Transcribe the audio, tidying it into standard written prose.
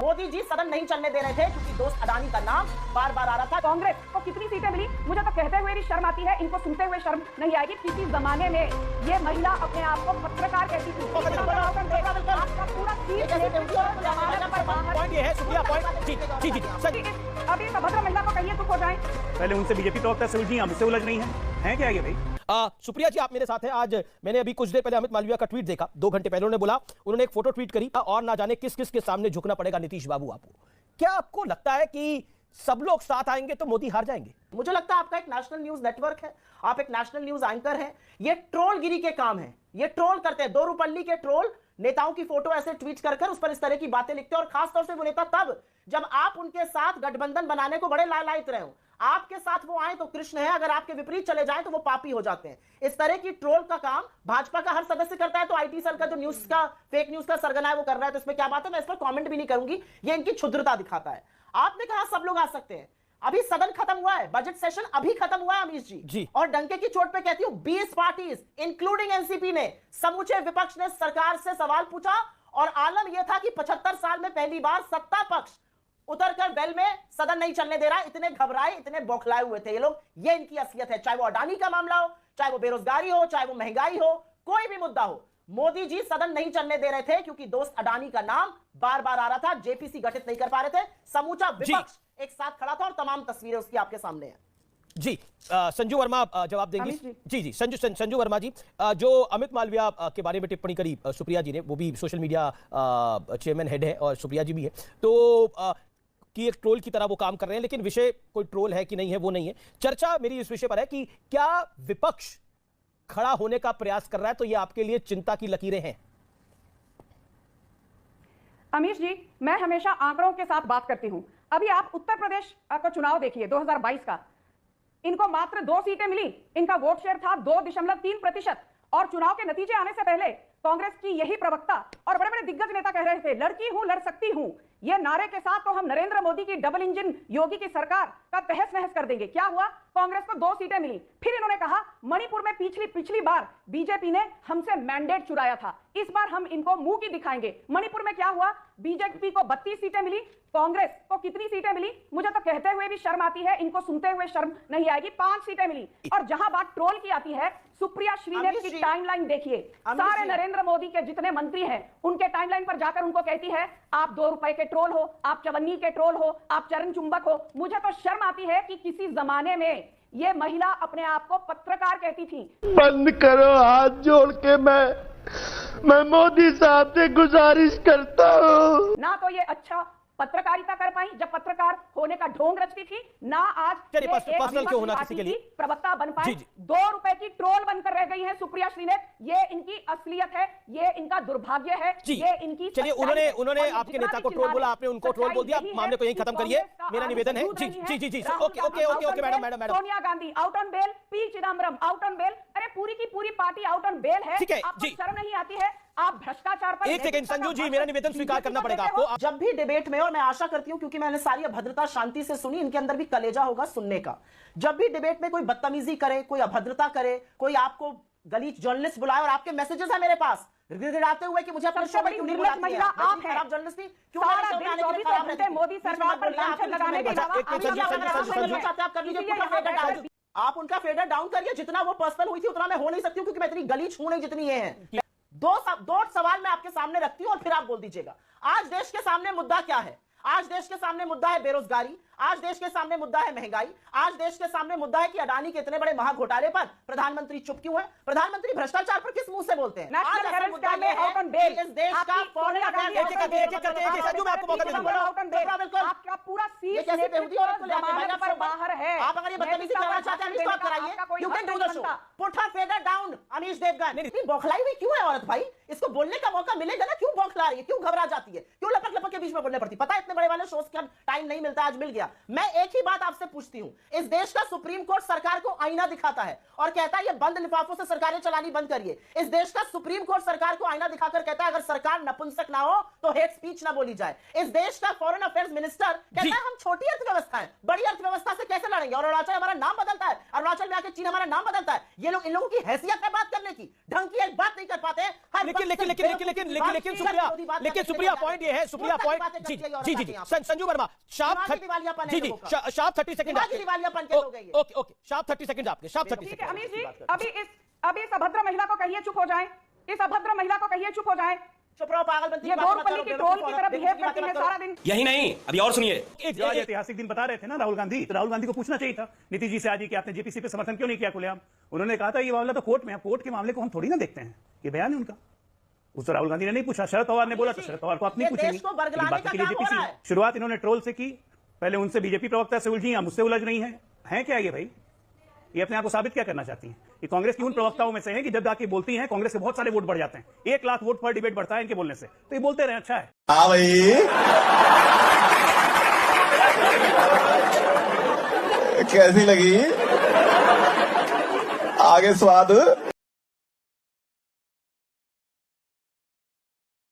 मोदी जी सदन नहीं चलने दे रहे थे क्योंकि दोस्त अडानी का नाम बार बार आ रहा था। कांग्रेस को कितनी सीटें मिली मुझे तो कहते हुए भी शर्म आती है, इनको सुनते हुए शर्म नहीं आएगी। किसी जमाने में ये महिला अपने आप को पत्रकार कहती थी। आपका पूरा पॉइंट ये है, शुक्रिया पॉइंट। जी जी जी अभी इस अभद्र महिला को कहिए चुप हो जाए। पहले उनसे बीजेपी प्रवक्ता से उलझी, हमसे उलझ नहीं है क्या ये भाई? सुप्रिया जी आप मेरे साथ हैं। आज मैंने अभी कुछ देर पहले अमित मालविया का ट्वीट देखा, 2 घंटे पहले उन्होंने एक फोटो ट्वीट करी और ना जाने किस किस के सामने झुकना पड़ेगा नीतीश बाबू आपको। क्या आपको लगता है कि सब लोग साथ आएंगे तो मोदी हार जाएंगे? मुझे लगता है आपका एक नेशनल न्यूज नेटवर्क है, आप एक नेशनल न्यूज एंकर हैं, ये ट्रोलगिरी के काम है, ये ट्रोल करते हैं। 2 रुपल्ली के ट्रोल नेताओं की फोटो ऐसे ट्वीट कर उस पर इस तरह की बातें लिखते हैं, और खासतौर से वो नेता तब जब आप उनके साथ गठबंधन बनाने को बड़े लालायित रहे हो। आपके साथ वो आए तो कृष्ण है, अगर आपके विपरीत चले जाएं तो वो पापी हो जाते हैं। इस तरह की ट्रोल का काम भाजपा का हर सदस्य करता है, तो आईटी सेल का जो न्यूज का फेक न्यूज का सरगना है वो कर रहा है, तो इसमें क्या बात है? मैं इस पर कमेंट भी नहीं करूंगी, ये इनकी क्षुद्रता दिखाता है। आपने कहा सब लोग आ सकते हैं, अभी सदन खत्म हुआ है, बजट सेशन अभी खत्म हुआ है अमीश जी, और डंके की चोट पे कहती हूं 20 पार्टीज इंक्लूडिंग एनसीपी ने, समूचे विपक्ष ने सरकार से सवाल पूछा, और आलम यह था कि 75 साल में पहली बार सत्ता पक्ष उतरकर वेल में सदन नहीं चलने दे रहा। इतने घबराए, इतने बौखलाए हुए थे ये लोग। ये इनकी असलियत है, चाहे वो अडानी का मामला हो, चाहे वो बेरोजगारी हो, चाहे वो महंगाई हो, कोई भी मुद्दा हो। मोदी जी सदन नहीं चलने दे रहे थे क्योंकि दोस्त अडानी का नाम बार बार आ रहा था, जेपीसी गठित नहीं कर पा रहे थे। समूचा विपक्ष एक साथ खड़ा था और तमाम तस्वीरें उसकी आपके सामने हैं। जी संजू वर्मा जवाब देंगी। जी संजू वर्मा जी, जो अमित मालविया के बारे में टिप्पणी करी सुप्रिया जी ने, वो भी सोशल मीडिया चेयरमैन हेड है और सुप्रिया जी भी है, तो कि एक ट्रोल की तरह वो काम कर रहे हैं, लेकिन विषय कोई ट्रोल है कि नहीं है वो नहीं है। चर्चा मेरी इस विषय पर है कि क्या विपक्ष खड़ा होने का प्रयास कर रहा है, तो ये आपके लिए चिंता की लकीरें हैं? अमीश जी, मैं हमेशा आंकड़ों के साथ बात करती हूं। अभी आप उत्तर प्रदेश का चुनाव देखिए 2022 का, इनको मात्र 2 सीटें मिली, इनका वोट शेयर था 2.3%, और चुनाव के नतीजे आने से पहले कांग्रेस की यही प्रवक्ता और बड़े बड़े दिग्गज नेता कह रहे थे लड़की हूं लड़ सकती हूं, ये नारे के साथ तो हम नरेंद्र मोदी की डबल इंजन योगी की सरकार का तहस नहस कर देंगे। क्या हुआ? कांग्रेस को 2 सीटें मिली। फिर इन्होंने कहा मणिपुर में पिछली बार बीजेपी ने हमसे मैंडेट चुराया था, इस बार हम इनको मुंह की दिखाएंगे। मणिपुर में क्या हुआ? बीजेपी को 32 सीटें मिली, कांग्रेस को कितनी सीटें मिली मुझे तो कहते हुए भी शर्म आती है, इनको सुनते हुए शर्म नहीं आएगी। 5 सीटें मिली। और जहां बात ट्रोल की आती है, सुप्रिया श्रीनेत की टाइमलाइन देखिए, सारे नरेंद्र मोदी के जितने मंत्री हैं उनके टाइमलाइन पर जाकर उनको कहती है आप 2 रुपए के ट्रोल हो, आप चवन्नी के ट्रोल हो, आप चरण चुंबक हो। मुझे तो शर्म आती है कि किसी जमाने में ये महिला अपने आप को पत्रकार कहती थी। बंद करो, हाथ जोड़ के मैं मोदी साहब से गुजारिश करता हूँ। ना तो ये अच्छा पत्रकारिता कर पाई जब पत्रकार होने का ढोंग रचती थी, ना आज पर्सनल क्यों होना किसी के लिए प्रवक्ता बन पाए। 2 रुपए की ट्रोल बनकर रह गई है सुप्रिया श्रीनेत। ये इनकी असलियत है, ये इनका दुर्भाग्य है, ये इनकी। चलिए, उन्होंने आपके नेता को ट्रोल बोला, आपने उनको ट्रोल बोल दिया। मामले को यहीं खत्म करिए, मेरा निवेदन है। जी okay madam. Sonia Gandhi out on bail, P Chidambaram out on bail. अरे पूरी की पूरी पार्टी आउट ऑन बेल है। आपको शर्म नहीं आती है? आप भ्रष्टाचार पर। एक सेकंड संजू जी, मेरा निवेदन स्वीकार करना पड़ेगा आपको। जब भी डिबेट में, और मैं आशा करती हूं क्योंकि मैंने सारी अभद्रता शांति से सुनी, इनके अंदर भी कलेजा होगा सुनने का। जब भी डिबेट में कोई बदतमीजी करे, कोई अभद्रता करे, कोई आपको गलीच जर्नलिस्ट बुलाए, और आपके मैसेजेस है मेरे पास गिड़गिड़ाते हुए कि मुझे अपने शो में क्यों नहीं बुलाती है, आप हैं खराब जर्नलिस्ट भी क्यों? मोदी सरकार पर लांछन लगाने के अलावा आप उनका फेडर डाउन करिए। जितना वो पर्सनल हुई थी उतना मैं हो नहीं सकती हूं, क्योंकि मैं इतनी गलीच हूं नहीं जितनी ये है। दो सवाल मैं आपके सामने रखती हूं और फिर आप बोल दीजिएगा। आज देश के सामने मुद्दा क्या है? आज देश के सामने मुद्दा है बेरोजगारी, आज देश के सामने मुद्दा है महंगाई, आज देश के सामने मुद्दा है कि अडानी के इतने बड़े महाघोटाले पर प्रधानमंत्री चुप क्यों है? प्रधानमंत्री भ्रष्टाचार पर किस मुंह से बोलते हैं? आज ऐसा मुद्दा है इस देश का फॉरेन अफेयर्स आपका पूरा सीट पर बाहर है। आप अगर ये बदतमीजी करना चाहते हैं स्टॉप कराइए। You can do the show. Put her feather down Amish Devgan. इतनी बौखलाई हुई क्यों है औरत भाई? इसको बोलने का मौका मिलेगा ना, क्यों बौखला रही है, क्यों घबरा जाती है, क्यों लपक लपक के बीच में बोलने पड़ती? पता है इतने बड़े वाले शोज का टाइम नहीं मिलता, आज मिल गया। गया। मैं एक ही बात आपसे पूछती हूं, इस देश का सुप्रीम कोर्ट सरकार को आईना दिखाता है और कहता है ये बंद लिफाफों से सरकारें चलानी बंद करिए। इस देश का सुप्रीम कोर्ट सरकार को आईना दिखाकर कहता है अगर सरकार नपुंसक ना हो तो हेट स्पीच ना बोली जाए। इस देश का फॉरेन अफेयर्स मिनिस्टर कहता है हम छोटी अर्थव्यवस्था है, बड़ी अर्थव्यवस्था से कैसे लड़ेंगे, और अरुणाचल हमारा नाम बदलता है, अरुणाचल में आके चीन हमारा नाम बदलता है। ये लोग इन लोगों की हैसियत पे बात करने की ढंग की एक बात नहीं कर पाते। लेकिन सुप्रिया पॉइंट ये है, Supriya point ji Sanju Verma sharp 30 second okay sharp 30 second आपके शार्प 30 ठीक है अमीर जी, अभी इस अभद्र महिला को कहिए चुप हो जाए, इस अभद्र महिला को कहिए चुप हो जाए। पागलपंती ये बोरपल्ली की ट्रोल की तरह बिहेव करती है सारा दिन। यही नहीं, अभी और सुनिए। आज ऐतिहासिक दिन बता रहे थे ना राहुल गांधी, तो राहुल गांधी को पूछना चाहिए था नीतीश जी से आज कि आपने जेपीसी पे समर्थन क्यों नहीं किया खुलेआम। उन्होंने कहा था ये मामला तो कोर्ट में है, कोर्ट के मामले को हम थोड़ी ना देखते हैं, ये बयान है उनका। उस राहुल गांधी ने नहीं पूछा, शरद पवार ने बोला तो शरद पवार को अपनी पूछेंगे। बाकी के लिए जेपीसी शुरुआत इन्होंने ट्रोल से की, पहले उनसे बीजेपी प्रवक्ता से उलझी, मुझसे उलझ रही हैं क्या ये भाई? ये अपने आप को साबित क्या करना चाहती हैं? ये कांग्रेस की उन प्रवक्ताओं में से हैं कि जब जाके बोलती हैं कांग्रेस के बहुत सारे वोट बढ़ जाते हैं, 1 लाख वोट पर डिबेट बढ़ता है इनके बोलने से, तो ये बोलते रहे अच्छा है। हाँ भाई कैसी लगी आगे स्वाद?